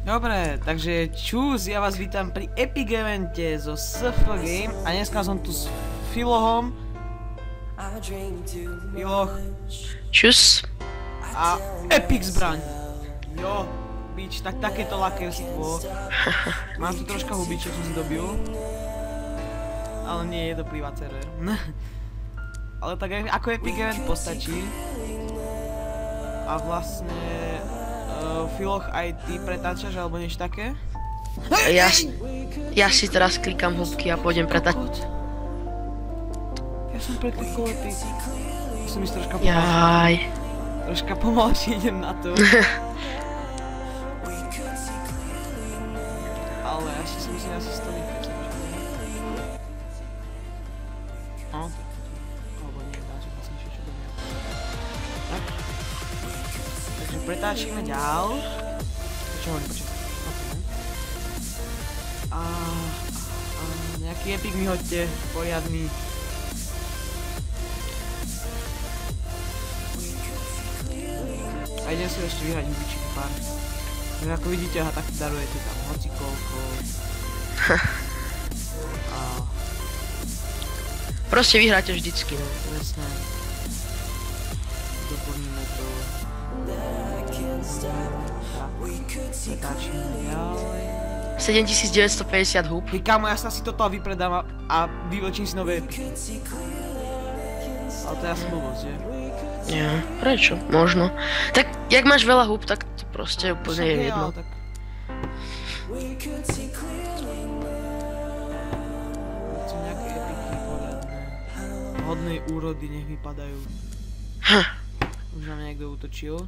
Dobre, takže čus, ja vás vítam pri Epic Evente zo SF Game a dneska som tu s Filohom. Filoh. Čus. A Epic zbraň. Jo, bič, tak takéto lakerstvo. Mám tu troška huby, čo som si dobil. Ale nie, je to privát server. Ale tak ako Epic Event postačí. A vlastne... Filoh, aj ty pretáčaš alebo niečo také? Ja si teraz klikám húbky a pôjdem pretáčať. Ja som preklikol ty. Musím ísť troška pomalšie. Jaj. Troška pomalšie idem na to. Ale ešte si myslím, asi 100 nechať. No. Alebo nie, dá sa vlastne ešte do mňa. Tak. Takže pretáčime ďal. Čo hovorím, počkaj. A nejaký epic mi hoďte, poriadny. A idem si ešte vyhrať hubičky pár. Takže ako vidíte, aha, tak darujete tam hocikoľko. A... Proste vyhráte vždycky, no. Presne. Doplníme to. Pretáčime ďalej. 7950 húb. Hej kámo, ja sa si toto vypredám a vyvlečím si nové epiky. Ale to je asi blbosť, že? Nie, prečo? Možno. Tak, jak máš veľa húb, tak to proste úplne je jedno. Tak... Chcem nejaké epiky poriadne. Hodnej úrody nech vypadajú. Už na mňa niekto útočil.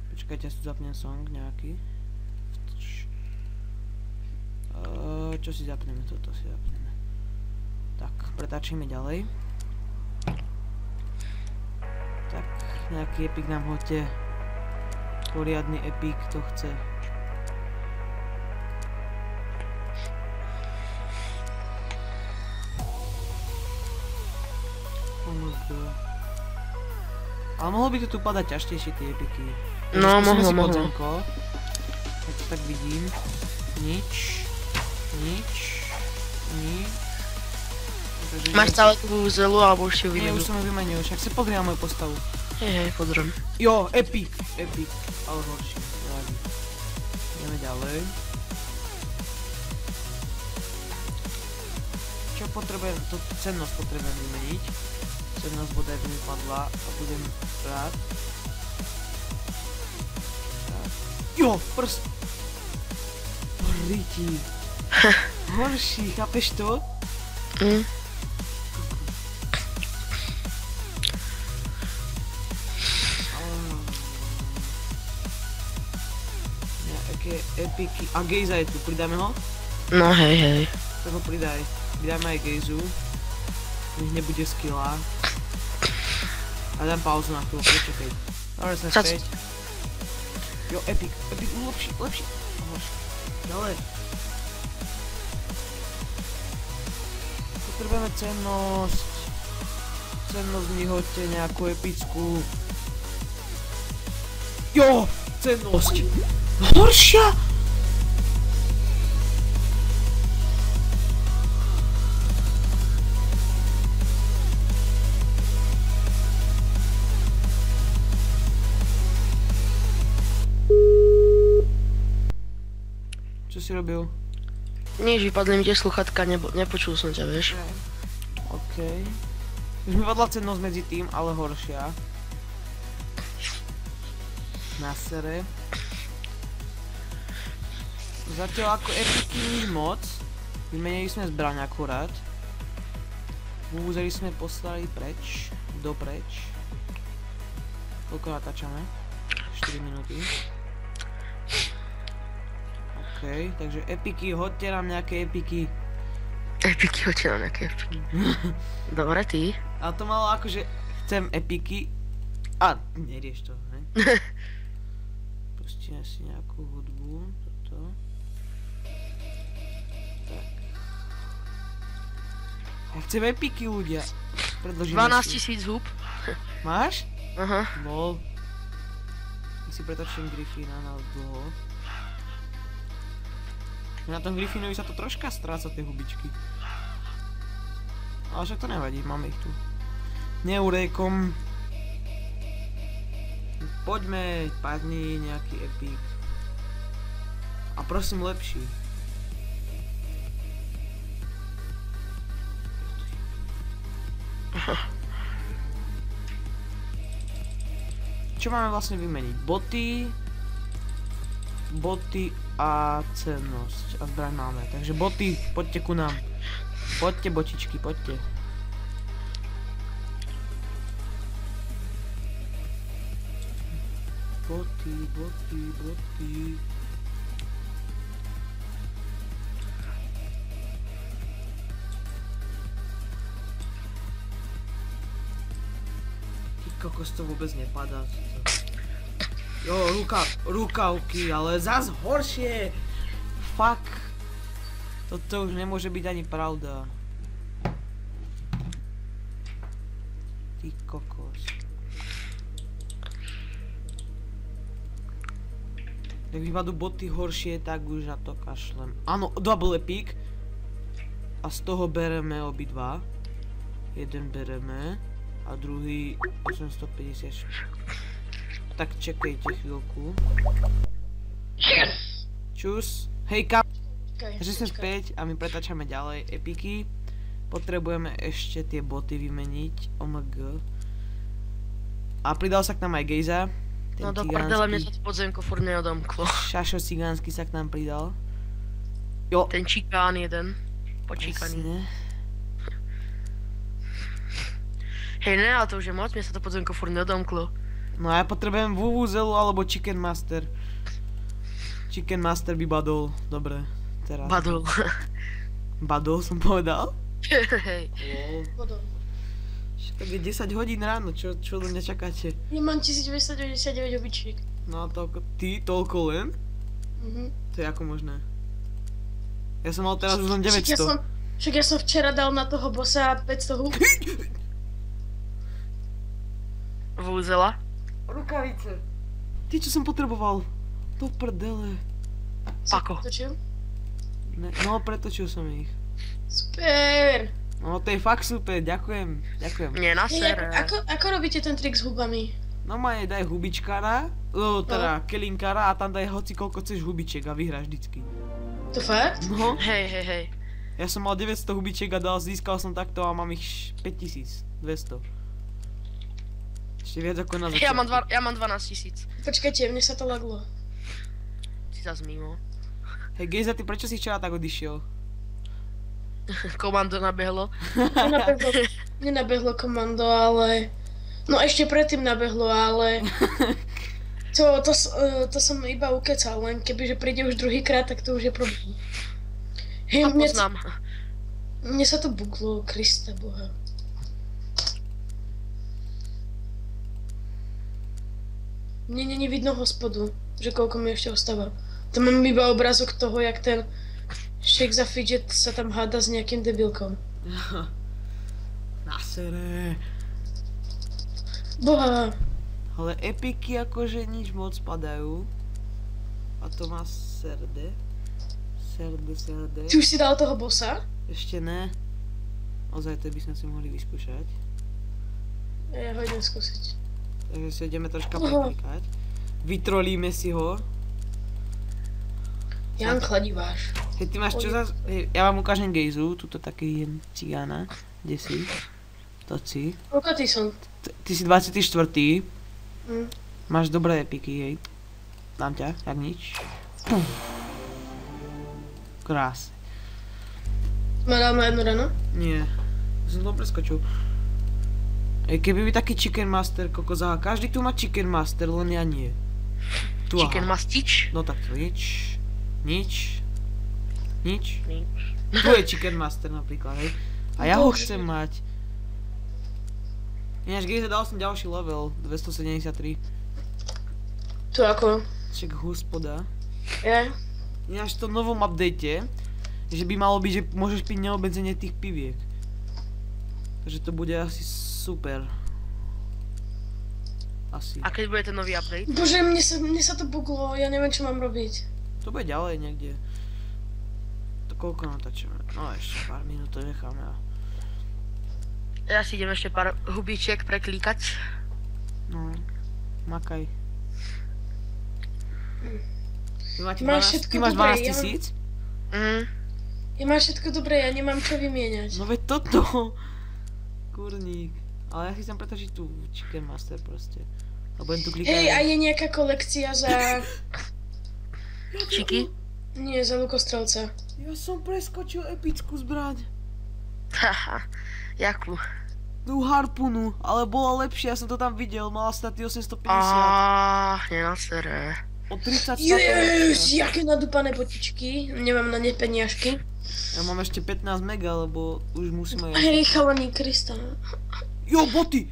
Počkajte, ja si zapnem song nejaký. Čo si zapneme? Toto si zapneme. Tak, pretáčime ďalej. Tak, nejaký epic nám hoďte. Poriadny epic, kto chce. Ale mohlo by to tu padať ťažšie tie epiky. No, mohlo. Ja to tak vidím. Nič. Máš stále tú zelu, alebo už si ju Nie, vymenil? už som ju vymenil, však si pozri na moju postavu. Hej, pozriem. Jo, epic, ale horšie. Ideme ďalej. Čo potrebujem, to cennosť potrebujem vymeniť. Cennosť bodaj by mi padla a budem rád. Jo, prst! Horítí. Horší, chápeš to? Nejaké epiky. A Gejza je tu, pridáme ho? No hej. Tak ho pridaj. Pridáme aj Gejzu. Nech nebude skilla. A dám pauzu na chvíľu, počkej. Dobre, sme späť. Jo, epic, lepší. Ďalej. Potrebujeme cennosť. Cennosť mi hoďte nejakú epickú. Jo, cennosť. Horšia. Čo si robil? Nič, vypadli mi tie sluchatka, nepočul som ťa, vieš. Okej. Už mi padla cennosť medzi tým, ale horšia. Na sere. Zatiaľ ako epiky nič moc. Vymenili sme zbraň akurát. Vúzery sme poslali preč. Dopreč. Koľko natáčame? 4 minúty. Okej, takže epiky, hoďte nám nejaké epiky. Epiky, hoďte nám nejaké epiky. Dobre, ty? Ale to malo akože, chcem epiky. A, nerieš to, hej? Pustíme si nejakú hudbu, toto. Tak. Ja chcem epiky, ľudia. 12 000 húb. Máš? Aha. Lol. Ja si pretočím Griffina na dlho. Na tom Griffinovi sa to troška stráca, tie hubičky. Ale však to nevadí, máme ich tu. Neurékom. Poďme, padni nejaký epic. A prosím lepší. Čo máme vlastne vymeniť? Boty a cennosť. A zbraň máme. Takže boty, poďte ku nám. Poďte botičky, poďte. Boty. Kokos, to vôbec nepadá. Jo, rukavky, ale zas horšie. Fuck. Toto už nemôže byť ani pravda. Ty kokos. Tak vypadú boty horšie, tak už na to kašlem. Áno, double epic. A z toho bereme obidva. Jeden bereme. A druhý 850. Tak čekajte chvíľku. Yes! Čus. Hej že sme späť a my pretáčame ďalej epiky. Potrebujeme ešte tie boty vymeniť. OMG. A pridal sa k nám aj Gejza. No do prdele, mne sa to podzemko furt neodomklo. Šašo cigánsky sa k nám pridal. Jo. Ten čikán jeden. Počíkaný. Hej, ne, ale to už je moc, mne sa to podzemko furt neodomklo. No a ja potrebujem Vuvuzelu alebo Chicken Master. Chicken Master by badol. Dobre, teraz. Badol. Badol som povedal? Hej. Bodol. Tak je 10 hodín ráno, čo do mňa čakáte? Ja mám 1999 obyčiek. No a ty toľko len? To je ako možné? Ja som mal teraz už len 900. Však ja som včera dal na toho bossa 500 húb. Vúzela. Rukavice. Ty, čo som potreboval? Do prdele. Pako. Pretočil? No, pretočil som ich. Super. No, to je fakt super, ďakujem. Nie, na sere. Ako robíte ten trik s hubami? No ma daj hubičkára, teda kelinkára a tam daj hoci koľko chceš hubičiek a vyhráš vždycky. To fakt? No. Hej. Ja som mal 900 hubičiek a získal som takto a mám ich 5200. Ešte viac ako na začiatku. Ja mám 12 000. Počkajte, mne sa to laglo. Si zas mimo. Hej Gejza, ty prečo si včera tak odišiel? Komando nabehlo. Nenabehlo komando, ale... No ešte predtým nabehlo, ale... To som iba ukecal, len kebyže príde už druhýkrát, tak to už je problém. Hej, mne sa to buklo, Krista Boha. Mne není vidno hospodu, že koľko mi ešte ostáva. Tam mám iba obrázok toho, jak ten Shake za Fidget sa tam háda s nejakým debilkom. Nasere. Boha. Ale epiky akože nič moc padajú. A to má serde. Serde. Ty už si dal toho bossa? Ešte ne. Ozaj to by sme si mohli vyskúšať. Ja ho idem skúsiť. Takže si ideme troška preklikať. Vytrolíme si ho. Jan Kladiváš. Hej, ty máš čo zás... Hej, ja vám ukážem Gejzu, tuto taký jen cigána. Kde si? To si. Koľko ty som? Ty si 24. Máš dobré epiky, hej. Dám ťa, jak nič. Krásne. Ma dal na jednu rano? Nie. Som to preskočil. Keby by taký Chicken Master, kokoza, každý tu má Chicken Master, len ja nie. Tu Chicken Mastič? No tak to nič. Tu je Chicken Master napríklad, hej. A ja ho chcem mať. Ináč Gejza, dal som ďalší level, 273. Tu ako? Však hospoda. Je? Ináč v tom novom update, že by malo byť, že môžeš piť neobmedzenie tých piviek. Takže to bude asi super. Asi. A keď bude ten nový update? Bože, mne sa to buglo, ja neviem čo mám robiť. To bude ďalej niekde. To koľko natáčame? No ešte pár minút to necháme. Ja si idem ešte pár hubičiek preklíkať. No, makaj. Ty Máš máš všetko 12 dobré, ja 000? Ja mám všetko dobré, ja nemám čo vymieňať. No veď toto. Kurník. Ale ja si chcem pretočiť tú Chicken Master proste. A budem tu klikať. Hej, a je nejaká kolekcia za... Čiky? Nie, za lukostrelca. Ja som preskočil epickú zbraň. Haha, jakú? Tú harpunu, ale bola lepšia, ja som to tam videl, mala stať 850. Nenasere. O 30 statov. Yes, jaké nadúpané potičky. Nemám na ne peniažky. Ja mám ešte 15 mega, lebo už musíme... Hej, chalani Krista. Jo, boty!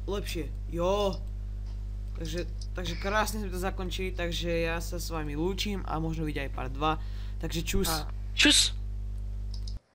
Lepšie, jo. Takže krásne sme to zakončili, takže ja sa s vami lúčim a možno vidieť aj part 2. Takže čus. Čus.